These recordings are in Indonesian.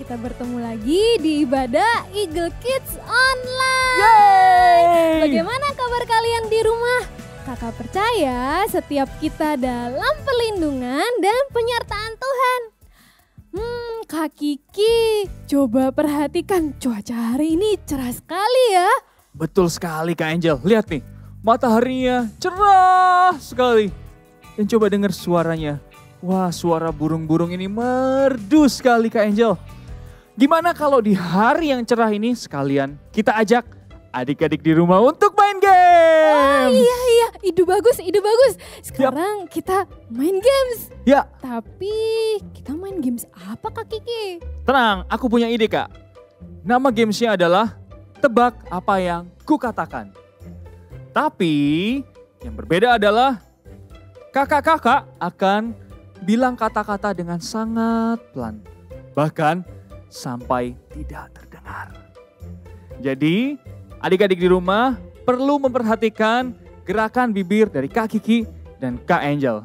kita bertemu lagi di ibadah Eagle Kids Online. Yeay! Bagaimana kabar kalian di rumah? Kakak percaya setiap kita dalam perlindungan dan penyertaan Tuhan. Kak Kiki, coba perhatikan cuaca hari ini cerah sekali ya. Betul sekali Kak Angel, lihat nih mataharinya cerah sekali. Dan coba dengar suaranya. Wah, suara burung-burung ini merdu sekali Kak Angel. Gimana kalau di hari yang cerah ini sekalian kita ajak adik-adik di rumah untuk main games? Iya, ide bagus. Sekarang kita main games. Ya, Tapi kita main games apa Kak Kiki? tenang, aku punya ide Kak. Nama gamesnya adalah Tebak Apa Yang Kukatakan. Tapi yang berbeda adalah kakak-kakak akan bilang kata-kata dengan sangat pelan. Bahkan sampai tidak terdengar. Jadi adik-adik di rumah perlu memperhatikan gerakan bibir dari Kak Kiki dan Kak Angel.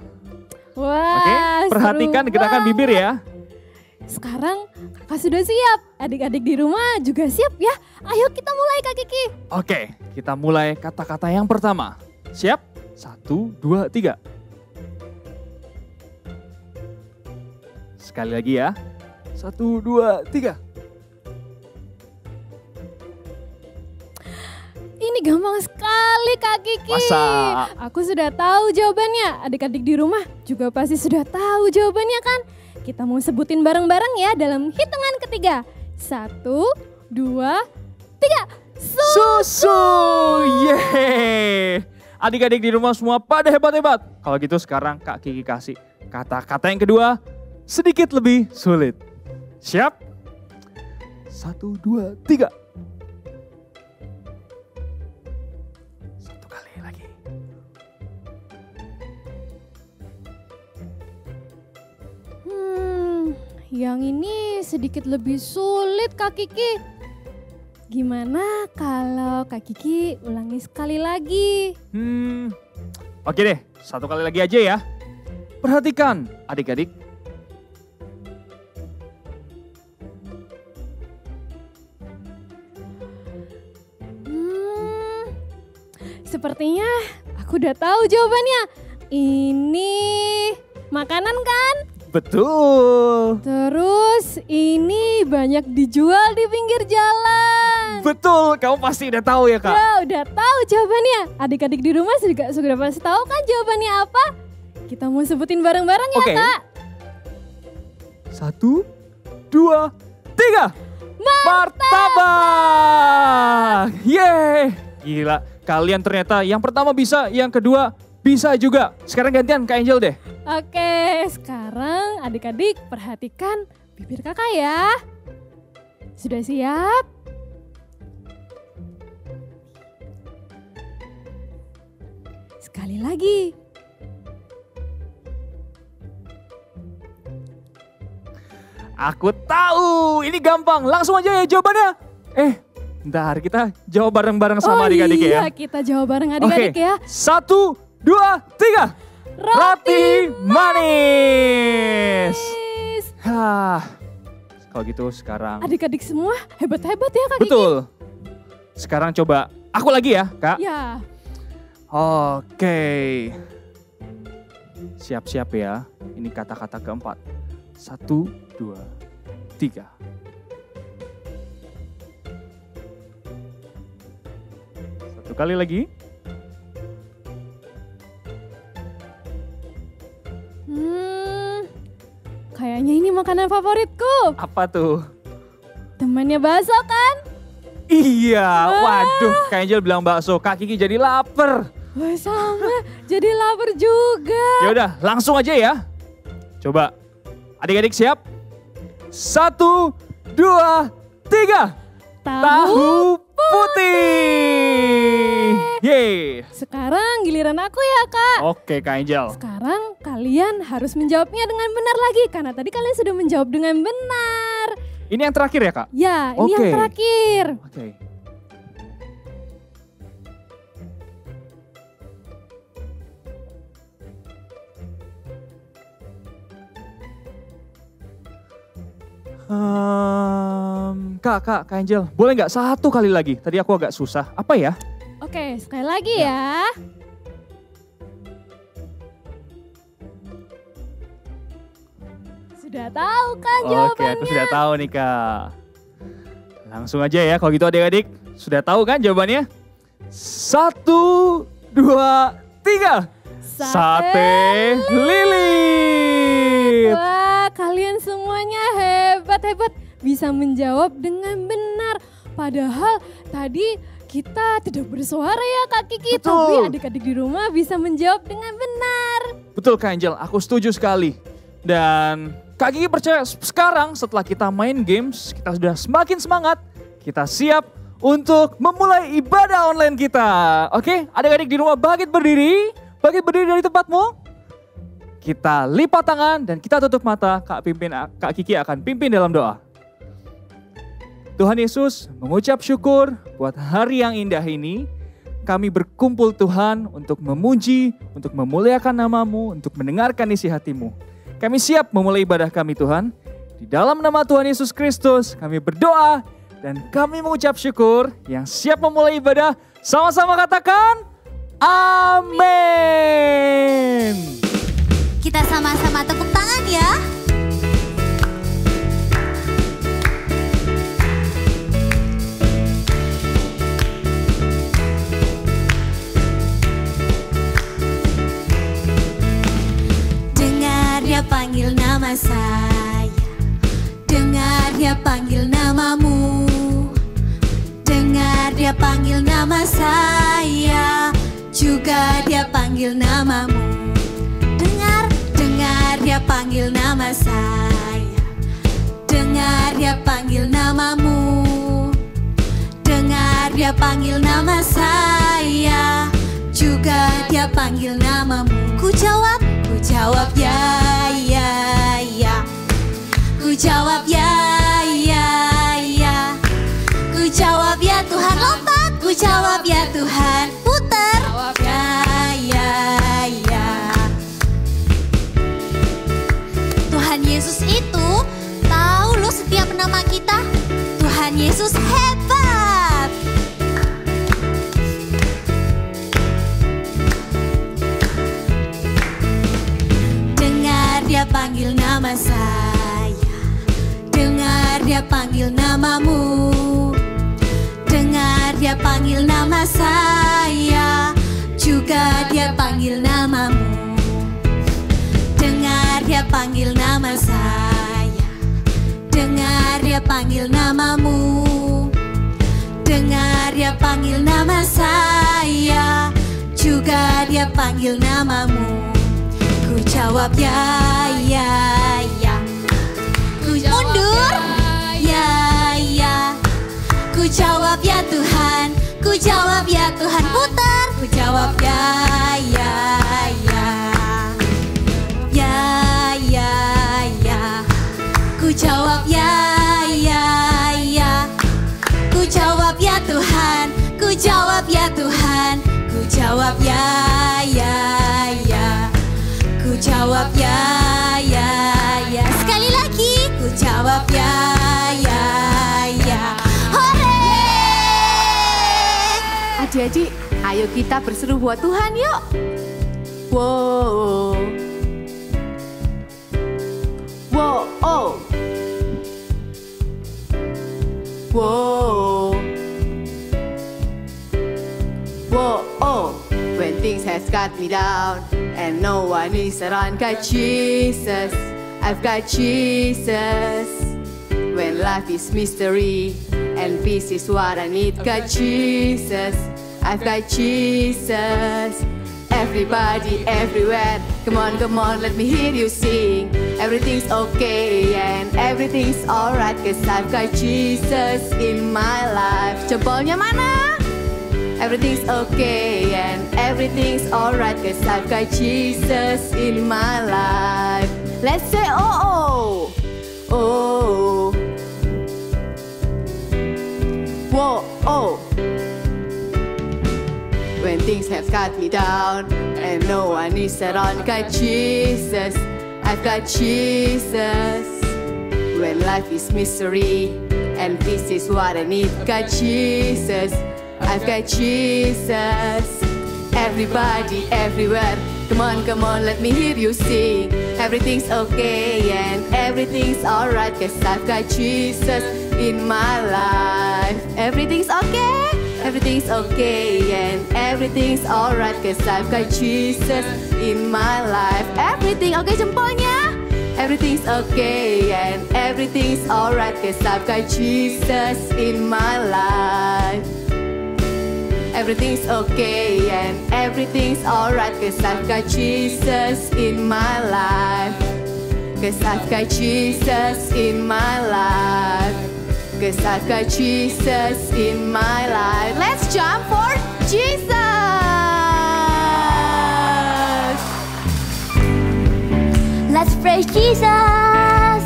Wah, Oke, perhatikan seru gerakan banget. bibir ya. Sekarang kakak sudah siap, adik-adik di rumah juga siap ya. Ayo kita mulai Kak Kiki. Oke, kita mulai kata-kata yang pertama. Siap? 1, 2, 3. Sekali lagi ya. 1, 2, 3. Ini gampang sekali Kak Kiki. Masa? Aku sudah tahu jawabannya. Adik-adik di rumah juga pasti sudah tahu jawabannya kan? Kita mau sebutin bareng-bareng ya dalam hitungan ketiga. 1, 2, 3. Susu! Yeay! Adik-adik di rumah semua pada hebat-hebat. Kalau gitu sekarang Kak Kiki kasih kata-kata yang kedua sedikit lebih sulit. Siap? 1, 2, 3. Satu kali lagi. Yang ini sedikit lebih sulit Kak Kiki. Gimana kalau Kak Kiki ulangi sekali lagi? Oke deh, satu kali lagi aja ya. Perhatikan adik-adik. Sepertinya aku udah tahu jawabannya. Ini makanan kan? Betul. Terus ini banyak dijual di pinggir jalan. Betul, kamu pasti udah tahu ya Kak. Ya udah tahu jawabannya. Adik-adik di rumah juga sudah pasti tahu kan jawabannya apa? Kita mau sebutin bareng-bareng ya Oke. Kak. 1, 2, 3. Martabak! Yeay! Gila, kalian ternyata yang pertama bisa, yang kedua bisa juga. Sekarang gantian Kak Angel deh. Oke, sekarang adik-adik perhatikan bibir kakak ya. Sudah siap? Sekali lagi. Aku tahu, ini gampang. Langsung aja ya jawabannya. Bentar, kita jawab bareng-bareng sama adik-adik iya, ya. kita jawab bareng adik-adik ya. 1, 2, 3. Roti manis. Kalau gitu sekarang. Adik-adik semua hebat-hebat ya Kak Kiki. Betul. Sekarang coba aku lagi ya Kak. Ya. Oke. Siap-siap ya. Ini kata-kata keempat. 1, 2, 3. Satu kali lagi. Kayaknya ini makanan favoritku. Apa tuh? Temannya bakso kan? Iya, waduh Kak Angel bilang bakso, Kak Kiki jadi lapar. Wah sama, jadi lapar juga. Ya udah, langsung aja ya. Coba, adik-adik siap? 1, 2, 3. Tahu putih. Yeay. Sekarang giliran aku ya Kak. Oke Kak Angel. Sekarang kalian harus menjawabnya dengan benar lagi. Karena tadi kalian sudah menjawab dengan benar. Ini yang terakhir ya Kak? Ya, ini yang Oke. terakhir. Oke. Kak Angel, boleh nggak satu kali lagi? Tadi aku agak susah. Apa ya? Oke, sekali lagi ya. Sudah tahu kan jawabannya? Oke, aku sudah tahu nih Kak. Langsung aja ya, kalau gitu adik-adik. Sudah tahu kan jawabannya? 1, 2, 3. Sate lilit. Wah, kalian semuanya hebat-hebat. Bisa menjawab dengan benar. Padahal tadi kita tidak bersuara ya Kak Kiki. Betul. Tapi adik-adik di rumah bisa menjawab dengan benar. Betul Kak Angel, aku setuju sekali. Dan Kak Kiki percaya sekarang setelah kita main games, kita sudah semakin semangat. Kita siap untuk memulai ibadah online kita. Oke, adik-adik di rumah bangkit berdiri dari tempatmu. Kita lipat tangan dan kita tutup mata. Kak Kiki akan pimpin dalam doa. Tuhan Yesus, mengucap syukur buat hari yang indah ini. Kami berkumpul Tuhan untuk memuji, untuk memuliakan nama-Mu, untuk mendengarkan isi hati-Mu. Kami siap memulai ibadah kami Tuhan. Di dalam nama Tuhan Yesus Kristus kami berdoa dan kami mengucap syukur. Yang siap memulai ibadah sama-sama katakan amin. Kita sama-sama tepuk tangan ya. Dengar dia panggil nama saya. Dengar dia panggil namamu. Dengar dia panggil nama saya. Juga dia panggil namamu. Dengar dia panggil nama saya. Dengar dia panggil namamu. Dengar dia panggil nama saya. Juga dia panggil namamu. Ku jawab ya, ya, ya. Ku jawab ya, ya, ya. Ku jawab ya Tuhan, lompat. Ku jawab ya Tuhan, putar. Ya, ya, ya. Tuhan Yesus itu tahu loh setiap nama kita. Tuhan Yesus hebat. Dengar dia panggil nama saya. Dengar dia panggil namamu. Dengar dia panggil nama saya. Juga dia panggil namamu. Dengar dia panggil nama saya. Dengar dia panggil namamu. Dengar dia panggil nama saya. Juga dia panggil namamu. Ku jawab ya, ya, ya. Ku mundur, ya, ya. Ku jawab ya Tuhan. Ku jawab ya Tuhan, putar. Ku jawab ya, ya, ya. Ya, ya, ya. Ku jawab ya, ya, ya. Ku jawab ya Tuhan. Ku jawab ya Tuhan. Ku jawab ya, ya, ya. Ku jawab ya, ya, ya. Sekali lagi. Ku jawab ya, ya, ya. Hore! Adik-adik, ayo kita berseru buat Tuhan yuk. Wow. Wow, oh. Whoa. Whoa, oh. When things has got me down and no one is around, got Jesus. I've got Jesus. When life is mystery and peace is what I need, got Jesus. I've got Jesus. Everybody, everywhere, come on, let me hear you sing. Everything's okay and everything's alright, cause I've got Jesus in my life. Jempolnya mana? Everything's okay and everything's alright, cause I've got Jesus in my life. Let's say oh, oh, oh. Whoa, oh. When things have got me down and no one is around, got Jesus. I've got Jesus. when life is misery. And this is what I need. Got Jesus, I've got Jesus. Everybody, everywhere, come on, let me hear you sing. Everything's okay and everything's alright, 'cause I've got Jesus in my life. Everything's okay, everything's okay and everything's alright, 'cause I've got Jesus in my life. Everything okay jempolnya. Everything's okay and everything's alright, 'cause I've got Jesus in my life. Everything's okay and everything's alright, 'cause I've got Jesus in my life. 'Cause I've got Jesus in my life. 'Cause I've got Jesus in my life. Let's jump for Jesus. Let's praise Jesus.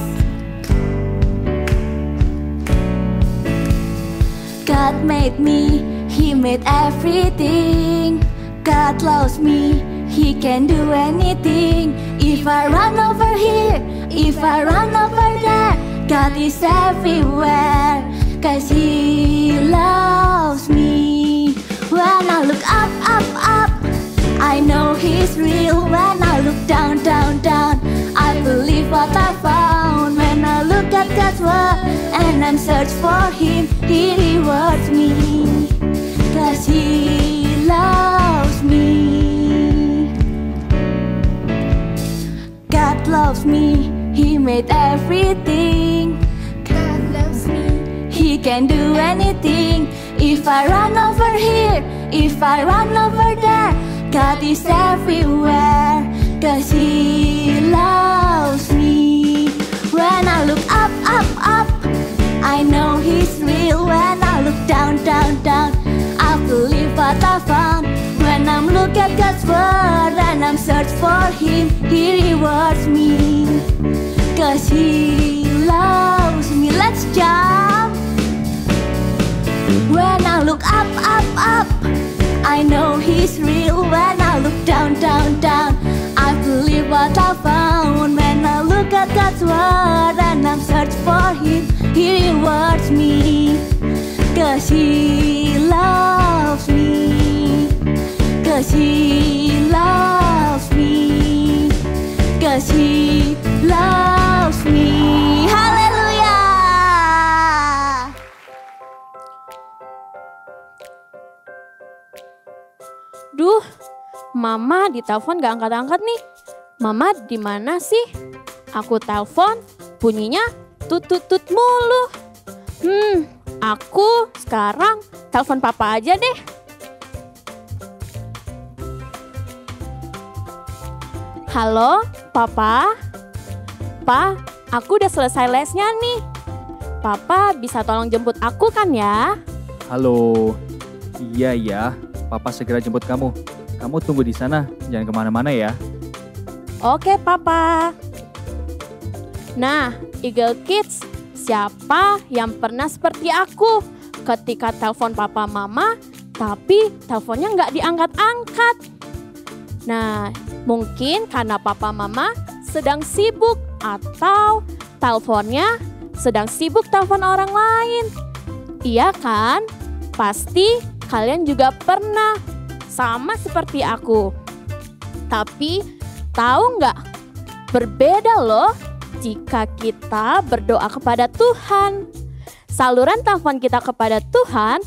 God made me, He made everything. God loves me, He can do anything. If I run over here, if I run over there, God is everywhere, 'cause He loves me. When I look up, up, up, I know He's real. When I look down, down, down, I believe what I found. When I look at God's word and I'm search for Him, He rewards me, 'cause He loves me. God loves me, He made everything. God loves me, He can do anything. If I run over here, if I run over there, God is everywhere, 'cause He loves me. When I look up, up, up, I know He's real. When I look down, down, down, I believe what I found. When I'm look at God's word and I'm search for Him, He rewards me, 'cause He loves me. Let's jump. When I look up, up, up, I know He's real. When I look down, down, down, I believe what I found. When I look at God's word and I'm search for Him, He rewards me, 'cause He loves me, 'cause He loves me, 'cause He loves me. Haleluya. Duh, Mama ditelepon gak angkat-angkat nih. Mama di mana sih? Aku telepon, bunyinya tut-tut-tut mulu. Aku sekarang telepon Papa aja deh. Halo, Papa? Pa, aku udah selesai lesnya nih. Papa bisa tolong jemput aku kan ya? Halo, iya ya, Papa segera jemput kamu. Kamu tunggu di sana, jangan kemana-mana ya. Oke, Papa. Nah, Eagle Kids, siapa yang pernah seperti aku ketika telepon Papa Mama, tapi teleponnya nggak diangkat-angkat? Nah, mungkin karena Papa Mama sedang sibuk atau teleponnya sedang sibuk telepon orang lain. Iya kan? Pasti kalian juga pernah sama seperti aku. Tapi tahu nggak? Berbeda loh jika kita berdoa kepada Tuhan. Saluran telepon kita kepada Tuhan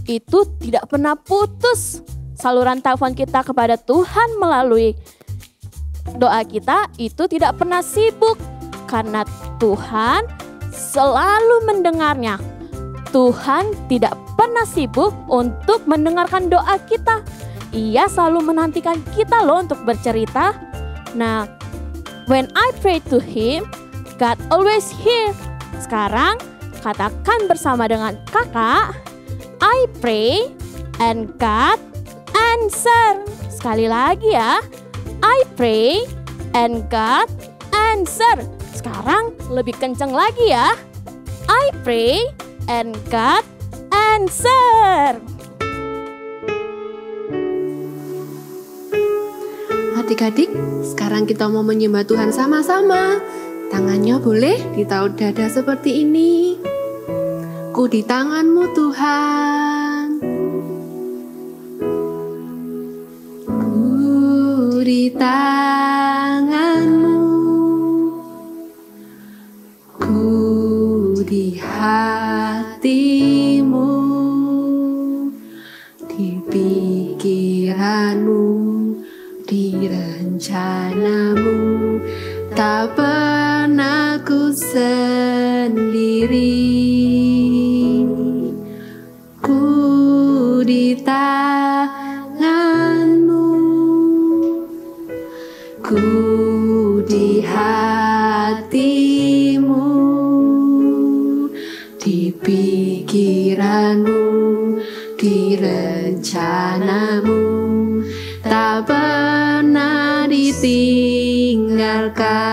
itu tidak pernah putus. Saluran telepon kita kepada Tuhan melalui doa kita itu tidak pernah sibuk. Karena Tuhan selalu mendengarnya. Tuhan tidak pernah sibuk untuk mendengarkan doa kita. Ia selalu menantikan kita loh untuk bercerita. Nah, when I pray to Him, God always hear. Sekarang katakan bersama dengan kakak, I pray and God answer. Sekali lagi ya, I pray and God answer. Sekarang lebih kencang lagi ya, I pray and God answer. Adik-adik, sekarang kita mau menyembah Tuhan sama-sama. Tangannya boleh ditaruh dada seperti ini. Ku di tanganmu Tuhan. Ku di tanganmu. Ku di hatimu. Di pikiranmu. Di rencanamu. Tak pernah ku sendiri. Ku di tanganmu. Ku di hatimu. Di pikiranmu. Di rencanamu. Tak pernah ditinggalkan.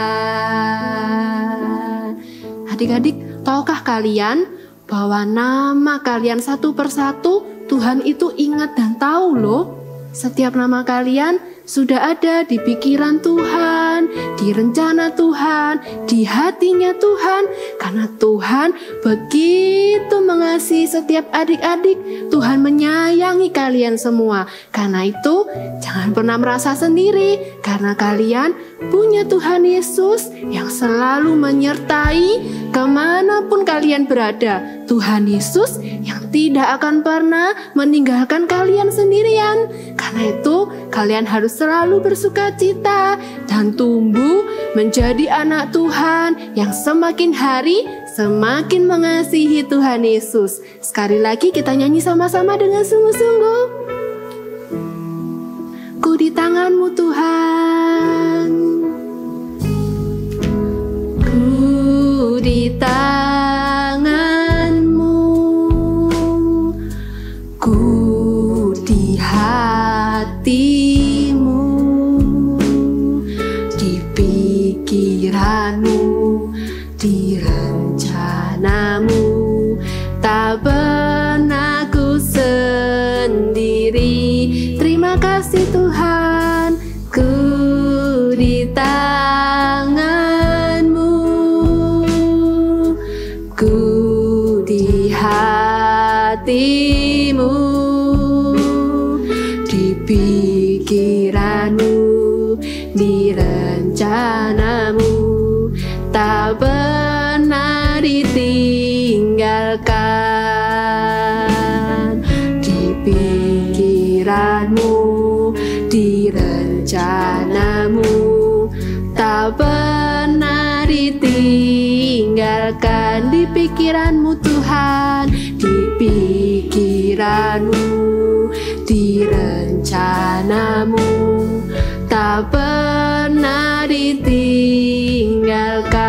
Adik-adik, tahukah kalian bahwa nama kalian satu persatu Tuhan itu ingat dan tahu loh. Setiap nama kalian sudah ada di pikiran Tuhan, di rencana Tuhan, di hatinya Tuhan. Karena Tuhan begitu mengasihi setiap adik-adik, Tuhan menyayangi kalian semua. Karena itu jangan pernah merasa sendiri, karena kalian punya Tuhan Yesus yang selalu menyertai kemanapun kalian berada. Tuhan Yesus yang tidak akan pernah meninggalkan kalian sendirian. Karena itu kalian harus selalu bersuka cita dan tumbuh menjadi anak Tuhan yang semakin hari semakin mengasihi Tuhan Yesus. Sekali lagi kita nyanyi sama-sama dengan sungguh-sungguh. Ku di tanganmu Tuhan. Ku di tanganmu. Ku di hatimu. Di pikiranmu. Di rencanamu. Tak pernah ku sendiri. Terima kasih Tuhan. Ku di tanganmu. Ku di hatimu. Di pikiranmu. Di rencanamu. Tak pernah ditinggalkan. Di pikiranmu. Di rencanamu. Tak pernah ditinggalkan. Di pikiranmu Tuhan. Di pikiranmu. Di rencanamu. Tak pernah ditinggalkan.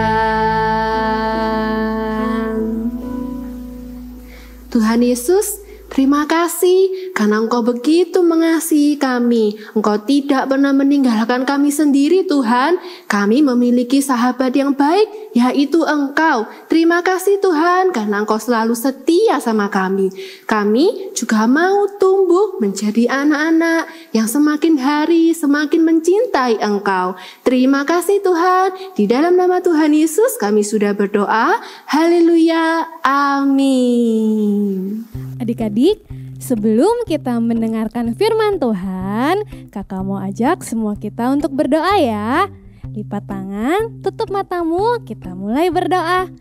Tuhan Yesus, terima kasih karena Engkau begitu mengasihi kami. Engkau tidak pernah meninggalkan kami sendiri Tuhan. Kami memiliki sahabat yang baik, yaitu Engkau. Terima kasih Tuhan karena Engkau selalu setia sama kami. Kami juga mau tumbuh menjadi anak-anak yang semakin hari semakin mencintai Engkau. Terima kasih Tuhan. Di dalam nama Tuhan Yesus kami sudah berdoa. Haleluya. Amin. Adik-adik, sebelum kita mendengarkan firman Tuhan, kakak mau ajak semua kita untuk berdoa ya. Lipat tangan, tutup matamu, kita mulai berdoa.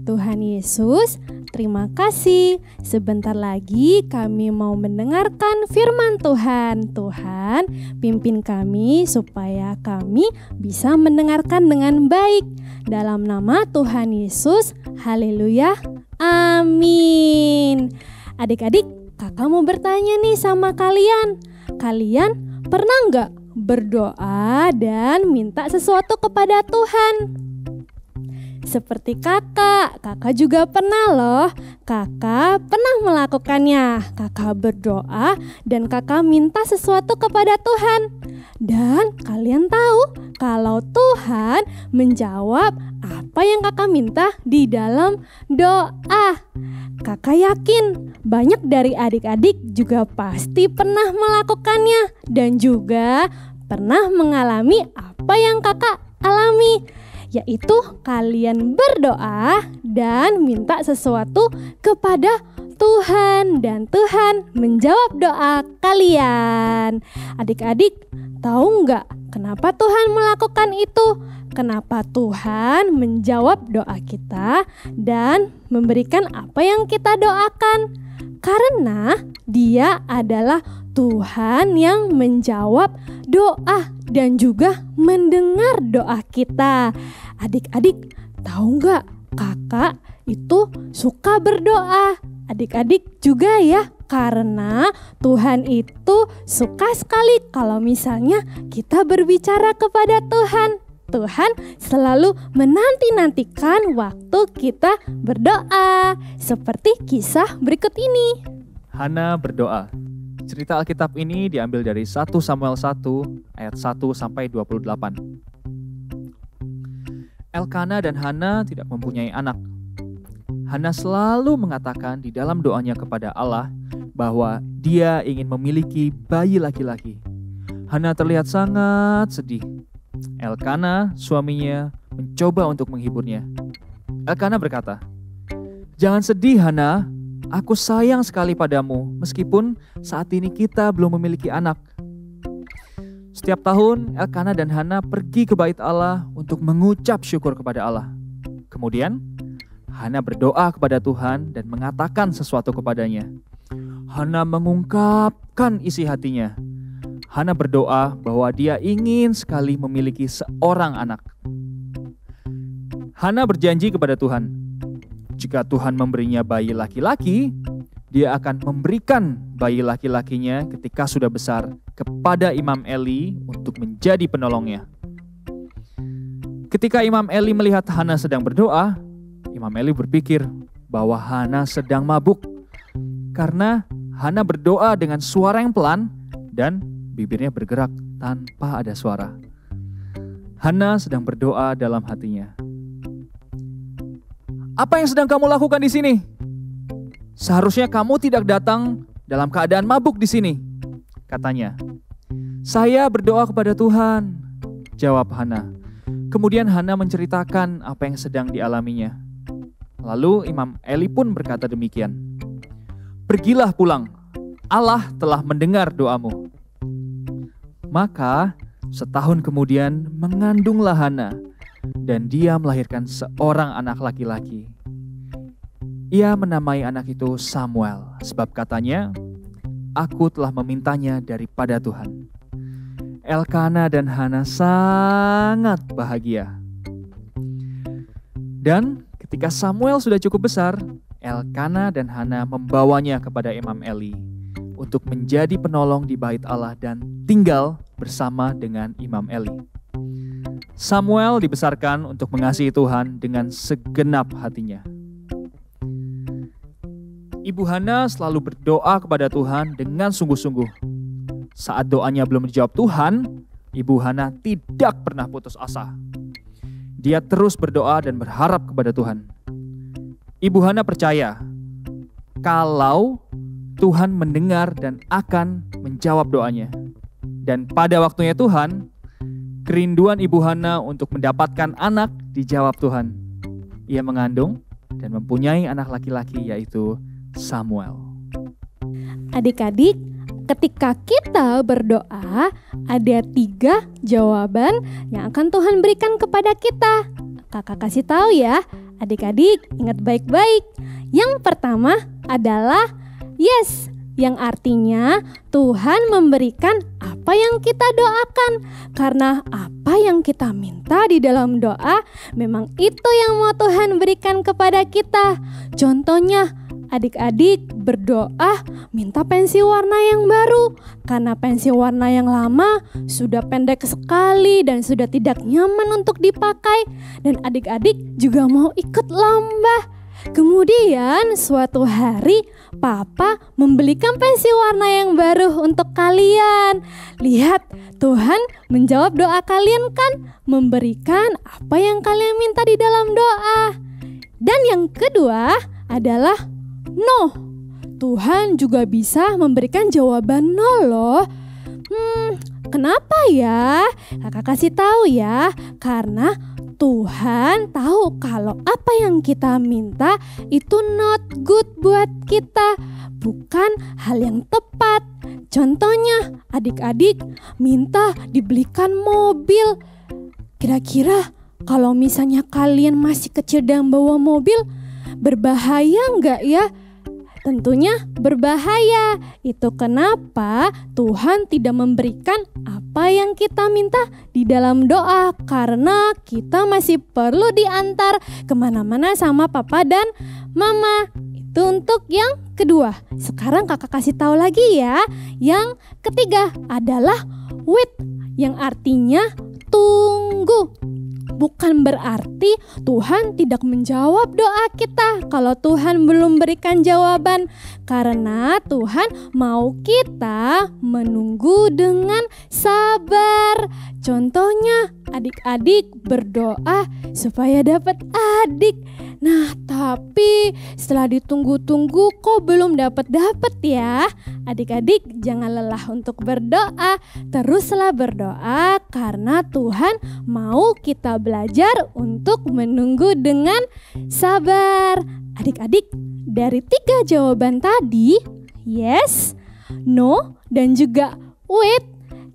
Tuhan Yesus, terima kasih. Sebentar lagi kami mau mendengarkan firman Tuhan. Tuhan, pimpin kami supaya kami bisa mendengarkan dengan baik. Dalam nama Tuhan Yesus, haleluya, amin. Adik-adik, kakak mau bertanya nih sama kalian. Kalian pernah nggak berdoa dan minta sesuatu kepada Tuhan? Seperti kakak juga pernah loh. Kakak pernah melakukannya. Kakak berdoa dan kakak minta sesuatu kepada Tuhan. Dan kalian tahu kalau Tuhan menjawab apa yang kakak minta di dalam doa. Kakak yakin banyak dari adik-adik juga pasti pernah melakukannya dan juga pernah mengalami apa yang kakak alami. yaitu kalian berdoa dan minta sesuatu kepada Tuhan dan Tuhan menjawab doa kalian. Adik-adik tahu nggak kenapa Tuhan melakukan itu? Kenapa Tuhan menjawab doa kita dan memberikan apa yang kita doakan? Karena Dia adalah Tuhan yang menjawab doa dan juga mendengar doa kita. Adik-adik tahu nggak, kakak itu suka berdoa. Adik-adik juga ya, karena Tuhan itu suka sekali kalau misalnya kita berbicara kepada Tuhan. Tuhan selalu menanti-nantikan waktu kita berdoa. Seperti kisah berikut ini. Hana berdoa. Cerita Alkitab ini diambil dari 1 Samuel 1 ayat 1 sampai 28. Elkana dan Hana tidak mempunyai anak. Hana selalu mengatakan di dalam doanya kepada Allah bahwa dia ingin memiliki bayi laki-laki. Hana terlihat sangat sedih. Elkana, suaminya, mencoba untuk menghiburnya. Elkana berkata, "Jangan sedih, Hana. Aku sayang sekali padamu, meskipun saat ini kita belum memiliki anak." Setiap tahun, Elkana dan Hana pergi ke bait Allah untuk mengucap syukur kepada Allah. Kemudian, Hana berdoa kepada Tuhan dan mengatakan sesuatu kepadanya. Hana mengungkapkan isi hatinya. Hana berdoa bahwa dia ingin sekali memiliki seorang anak. Hana berjanji kepada Tuhan, jika Tuhan memberinya bayi laki-laki, dia akan memberikan bayi laki-lakinya ketika sudah besar kepada Imam Eli untuk menjadi penolongnya. Ketika Imam Eli melihat Hana sedang berdoa, Imam Eli berpikir bahwa Hana sedang mabuk karena Hana berdoa dengan suara yang pelan dan bibirnya bergerak tanpa ada suara. Hana sedang berdoa dalam hatinya. "Apa yang sedang kamu lakukan di sini? Seharusnya kamu tidak datang dalam keadaan mabuk di sini," katanya. "Saya berdoa kepada Tuhan," jawab Hana. Kemudian Hana menceritakan apa yang sedang dialaminya. Lalu Imam Eli pun berkata demikian. "Pergilah pulang, Allah telah mendengar doamu." Maka setahun kemudian mengandunglah Hana dan dia melahirkan seorang anak laki-laki. Ia menamai anak itu Samuel, sebab katanya, "Aku telah memintanya daripada Tuhan." Elkana dan Hana sangat bahagia. Dan ketika Samuel sudah cukup besar, Elkana dan Hana membawanya kepada Imam Eli untuk menjadi penolong di bait Allah dan tinggal bersama dengan Imam Eli. Samuel dibesarkan untuk mengasihi Tuhan dengan segenap hatinya. Ibu Hana selalu berdoa kepada Tuhan dengan sungguh-sungguh. Saat doanya belum dijawab Tuhan, Ibu Hana tidak pernah putus asa. Dia terus berdoa dan berharap kepada Tuhan. Ibu Hana percaya kalau Tuhan mendengar dan akan menjawab doanya. Dan pada waktunya Tuhan, kerinduan Ibu Hana untuk mendapatkan anak dijawab Tuhan. Ia mengandung dan mempunyai anak laki-laki yaitu Samuel. Adik-adik, ketika kita berdoa, ada 3 jawaban yang akan Tuhan berikan kepada kita. Kakak kasih tahu ya, adik-adik ingat baik-baik. Yang pertama adalah yes, yang artinya Tuhan memberikan apa yang kita doakan. Karena apa yang kita minta di dalam doa, memang itu yang mau Tuhan berikan kepada kita. Contohnya, adik-adik berdoa minta pensil warna yang baru karena pensil warna yang lama sudah pendek sekali dan sudah tidak nyaman untuk dipakai, dan adik-adik juga mau ikut lomba. Kemudian suatu hari Papa membelikan pensil warna yang baru untuk kalian. Lihat, Tuhan menjawab doa kalian kan, memberikan apa yang kalian minta di dalam doa. Dan yang kedua adalah no. Tuhan juga bisa memberikan jawaban no loh. Kenapa ya? Kakak kasih tahu ya. Karena Tuhan tahu kalau apa yang kita minta itu not good buat kita, bukan hal yang tepat. Contohnya, adik-adik minta dibelikan mobil. Kira-kira kalau misalnya kalian masih kecil dan bawa mobil, berbahaya nggak ya? Tentunya berbahaya. Itu kenapa Tuhan tidak memberikan apa yang kita minta di dalam doa. Karena kita masih perlu diantar kemana-mana sama papa dan mama. Itu untuk yang kedua. Sekarang kakak kasih tahu lagi ya. Yang ketiga adalah wait, yang artinya tunggu. Bukan berarti Tuhan tidak menjawab doa kita kalau Tuhan belum berikan jawaban. Karena Tuhan mau kita menunggu dengan sabar. Contohnya, adik-adik berdoa supaya dapat adik. Nah, tapi setelah ditunggu-tunggu kok belum dapat ya. Adik-adik jangan lelah untuk berdoa. Teruslah berdoa karena Tuhan mau kita belajar untuk menunggu dengan sabar. Adik-adik, dari 3 jawaban tadi, yes, no, dan juga wait,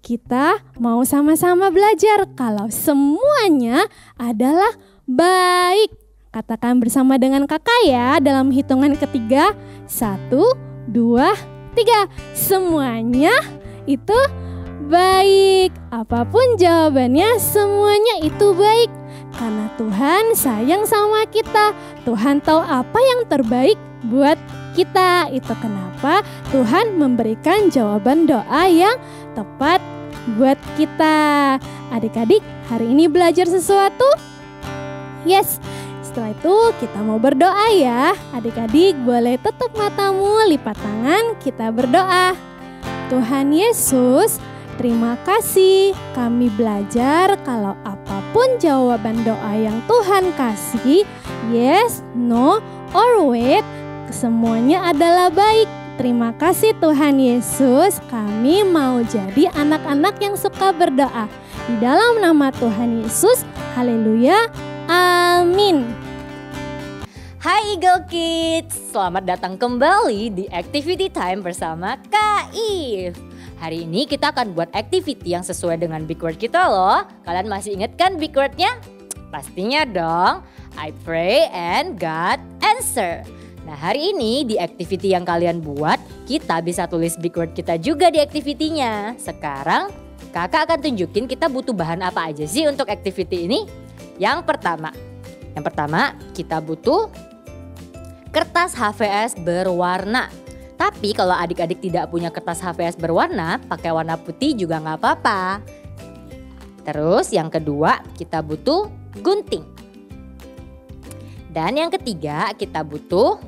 kita mau sama-sama belajar kalau semuanya adalah baik. Katakan bersama dengan kakak ya dalam hitungan ketiga. 1, 2, 3. Semuanya itu baik. Apapun jawabannya, semuanya itu baik. Karena Tuhan sayang sama kita. Tuhan tahu apa yang terbaik buat kita. Itu kenapa Tuhan memberikan jawaban doa yang tepat buat kita. Adik-adik, hari ini belajar sesuatu? Yes. Setelah itu kita mau berdoa ya. Adik-adik boleh tutup matamu, lipat tangan, kita berdoa. Tuhan Yesus, terima kasih kami belajar kalau apapun jawaban doa yang Tuhan kasih, yes, no, or wait, semuanya adalah baik. Terima kasih Tuhan Yesus, kami mau jadi anak-anak yang suka berdoa. Di dalam nama Tuhan Yesus, haleluya, amin. Hai Eagle Kids, selamat datang kembali di Activity Time bersama Kak If. Hari ini kita akan buat activity yang sesuai dengan big word kita loh. Kalian masih ingat kan big wordnya? Pastinya dong, I pray and God answer. Nah, hari ini di activity yang kalian buat, kita bisa tulis big word kita juga di activity-nya. Sekarang kakak akan tunjukin kita butuh bahan apa aja sih untuk activity ini. Yang pertama kita butuh kertas HVS berwarna. Tapi kalau adik-adik tidak punya kertas HVS berwarna, pakai warna putih juga nggak apa-apa. Terus yang kedua kita butuh gunting. Dan yang ketiga kita butuh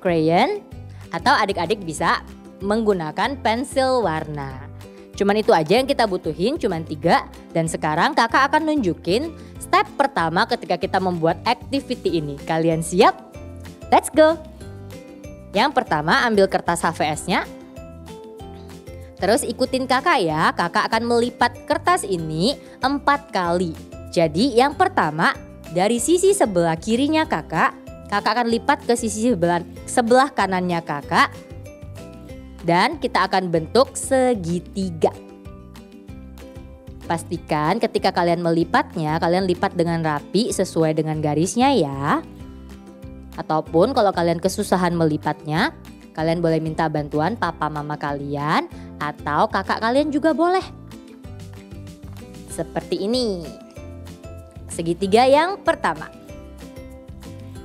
crayon atau adik-adik bisa menggunakan pensil warna. Cuman itu aja yang kita butuhin, cuman 3. Dan sekarang kakak akan nunjukin step pertama ketika kita membuat activity ini. Kalian siap? Let's go! Yang pertama ambil kertas HVS-nya. Terus ikutin kakak ya, kakak akan melipat kertas ini 4 kali. Jadi yang pertama dari sisi sebelah kirinya kakak akan lipat ke sisi sebelah kanannya kakak. Dan kita akan bentuk segitiga. Pastikan ketika kalian melipatnya, kalian lipat dengan rapi sesuai dengan garisnya ya. Ataupun kalau kalian kesusahan melipatnya, kalian boleh minta bantuan papa mama kalian atau kakak kalian juga boleh. Seperti ini. Segitiga yang pertama.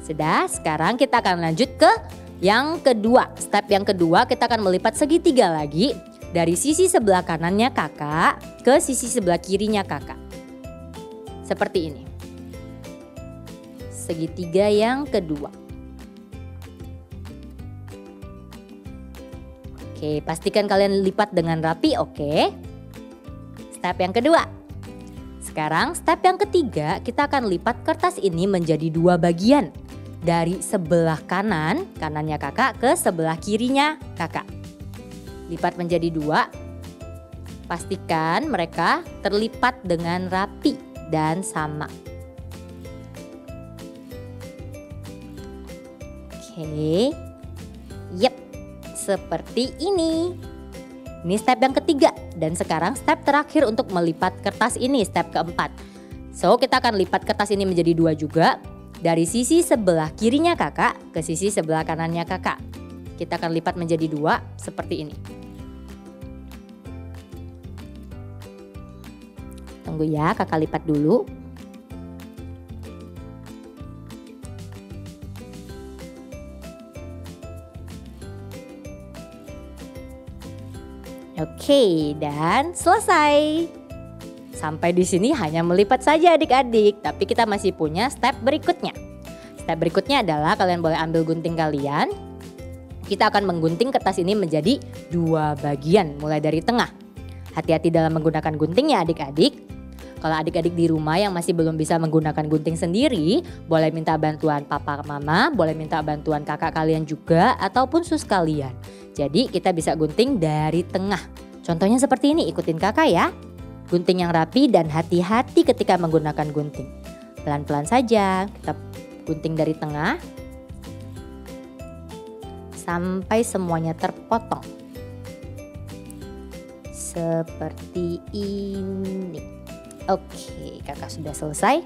Sudah, sekarang kita akan lanjut ke yang kedua. Step yang kedua kita akan melipat segitiga lagi dari sisi sebelah kanannya kakak ke sisi sebelah kirinya kakak. Seperti ini. Segitiga yang kedua. Oke, pastikan kalian lipat dengan rapi, oke. Step yang kedua. Sekarang step yang ketiga, kita akan lipat kertas ini menjadi 2 bagian. Dari sebelah kanannya kakak ke sebelah kirinya kakak. Lipat menjadi 2. Pastikan mereka terlipat dengan rapi dan sama. Oke. Yep, seperti ini. Ini step yang ketiga dan sekarang step terakhir untuk melipat kertas ini, step keempat. So, kita akan lipat kertas ini menjadi 2 juga. Dari sisi sebelah kirinya kakak ke sisi sebelah kanannya kakak. Kita akan lipat menjadi 2 seperti ini. Tunggu ya, kakak lipat dulu. Oke, dan selesai. Sampai di sini hanya melipat saja adik-adik, tapi kita masih punya step berikutnya. Step berikutnya adalah kalian boleh ambil gunting kalian. Kita akan menggunting kertas ini menjadi 2 bagian mulai dari tengah. Hati-hati dalam menggunakan guntingnya adik-adik. Kalau adik-adik di rumah yang masih belum bisa menggunakan gunting sendiri, boleh minta bantuan papa mama, boleh minta bantuan kakak kalian juga, ataupun sus kalian. Jadi kita bisa gunting dari tengah. Contohnya seperti ini, ikutin kakak ya. Gunting yang rapi dan hati-hati ketika menggunakan gunting. Pelan-pelan saja, kita gunting dari tengah. Sampai semuanya terpotong. Seperti ini. Oke, kakak sudah selesai.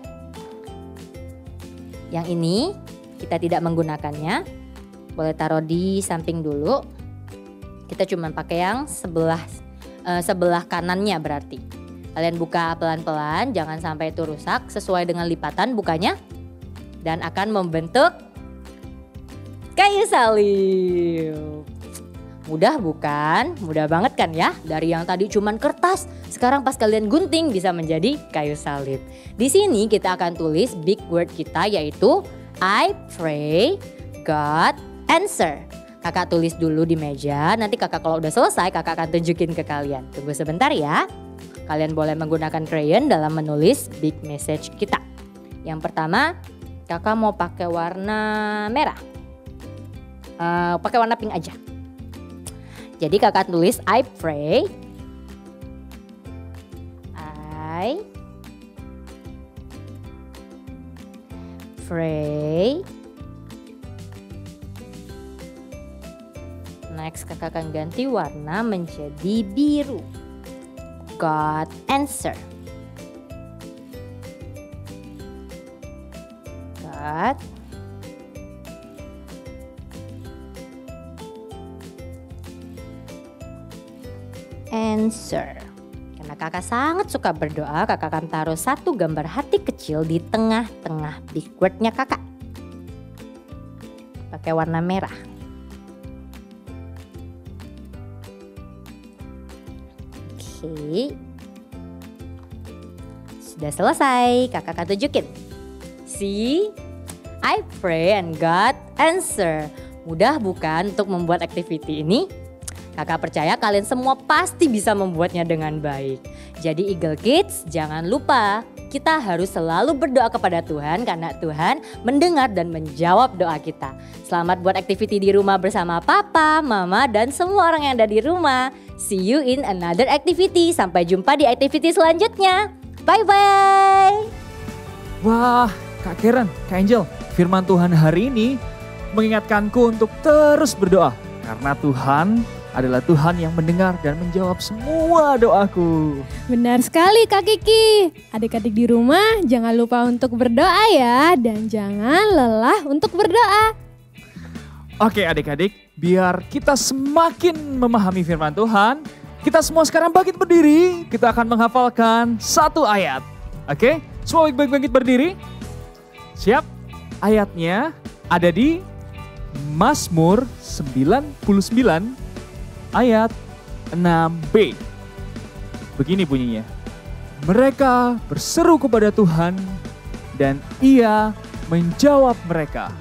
Yang ini kita tidak menggunakannya. Boleh taruh di samping dulu. Kita cuma pakai yang sebelah kanannya berarti. Kalian buka pelan-pelan, jangan sampai itu rusak. Sesuai dengan lipatan bukanya. Dan akan membentuk kayu salib. Mudah bukan? Mudah banget kan ya? Dari yang tadi cuman kertas, sekarang pas kalian gunting bisa menjadi kayu salib. Di sini kita akan tulis big word kita yaitu I pray, God answer. Kakak tulis dulu di meja, nanti kakak kalau udah selesai kakak akan tunjukin ke kalian. Tunggu sebentar ya. Kalian boleh menggunakan crayon dalam menulis big message kita. Yang pertama, kakak mau pakai warna merah. Pakai warna pink aja. Jadi kakak tulis I pray. I pray. Next kakak akan ganti warna menjadi biru. God answer. God answer. Karena kakak sangat suka berdoa, kakak akan taruh 1 gambar hati kecil di tengah-tengah big word-nya kakak. Pakai warna merah. Oke. Sudah selesai, kakak akan tunjukin. See, I pray and God answer. Mudah bukan untuk membuat activity ini? Kakak percaya kalian semua pasti bisa membuatnya dengan baik. Jadi Eagle Kids, jangan lupa kita harus selalu berdoa kepada Tuhan karena Tuhan mendengar dan menjawab doa kita. Selamat buat activity di rumah bersama papa, mama, dan semua orang yang ada di rumah. See you in another activity. Sampai jumpa di activity selanjutnya. Bye-bye. Wah, Kak Karen, Kak Angel, firman Tuhan hari ini mengingatkanku untuk terus berdoa. Karena Tuhan adalah Tuhan yang mendengar dan menjawab semua doaku. Benar sekali Kak Kiki. Adik-adik di rumah jangan lupa untuk berdoa ya. Dan jangan lelah untuk berdoa. Oke adik-adik, biar kita semakin memahami firman Tuhan, kita semua sekarang bangkit berdiri. Kita akan menghafalkan 1 ayat. Oke, semua bangkit berdiri. Siap? Ayatnya ada di Mazmur 99 ayat 6b. Begini bunyinya. Mereka berseru kepada Tuhan dan Ia menjawab mereka.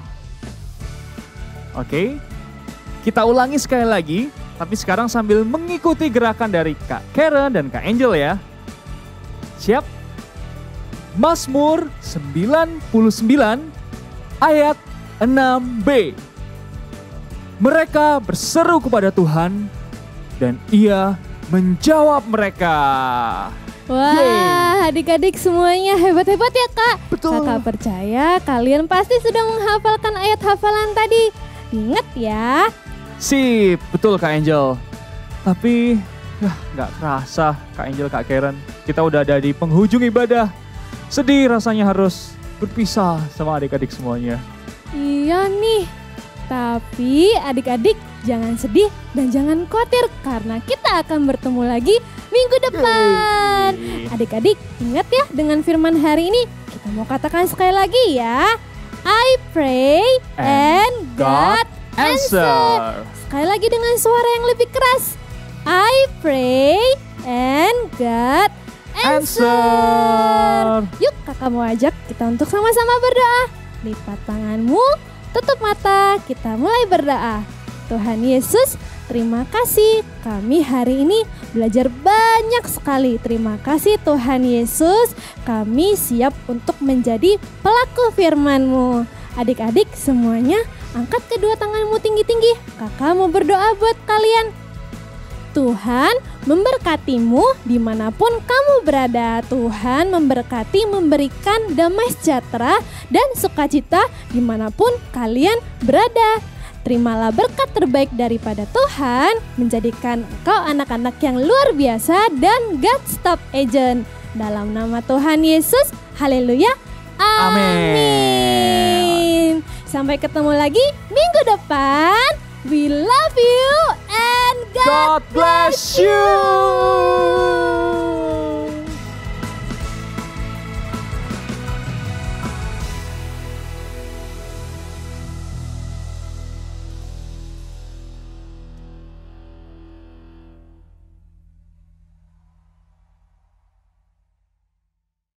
Oke, kita ulangi sekali lagi, tapi sekarang sambil mengikuti gerakan dari Kak Karen dan Kak Angel ya. Siap? Mazmur 99 ayat 6b. Mereka berseru kepada Tuhan dan Ia menjawab mereka. Wah, adik-adik semuanya hebat-hebat ya Kak. Betul. Kakak percaya kalian pasti sudah menghafalkan ayat hafalan tadi. Ingat ya. Sip, betul Kak Angel. Tapi nggak kerasa Kak Angel, Kak Karen. Kita udah ada di penghujung ibadah. Sedih rasanya harus berpisah sama adik-adik semuanya. Iya nih. Tapi adik-adik jangan sedih dan jangan khawatir karena kita akan bertemu lagi minggu depan. Adik-adik ingat ya dengan firman hari ini. Kita mau katakan sekali lagi ya. I pray and God answer. Sekali lagi dengan suara yang lebih keras. I pray and God answer. Yuk kakak mau ajak kita untuk sama-sama berdoa. Lipat tanganmu, tutup mata, kita mulai berdoa. Tuhan Yesus, terima kasih kami hari ini belajar banyak sekali. Terima kasih Tuhan Yesus, kami siap untuk menjadi pelaku firman-Mu. Adik-adik semuanya angkat kedua tanganmu tinggi-tinggi. Kakak mau berdoa buat kalian. Tuhan memberkatimu dimanapun kamu berada. Tuhan memberkati, memberikan damai sejahtera dan sukacita dimanapun kalian berada. Terimalah berkat terbaik daripada Tuhan, menjadikan engkau anak-anak yang luar biasa dan God Stop Agent. Dalam nama Tuhan Yesus, haleluya, amin. Sampai ketemu lagi minggu depan. We love you and God God bless you.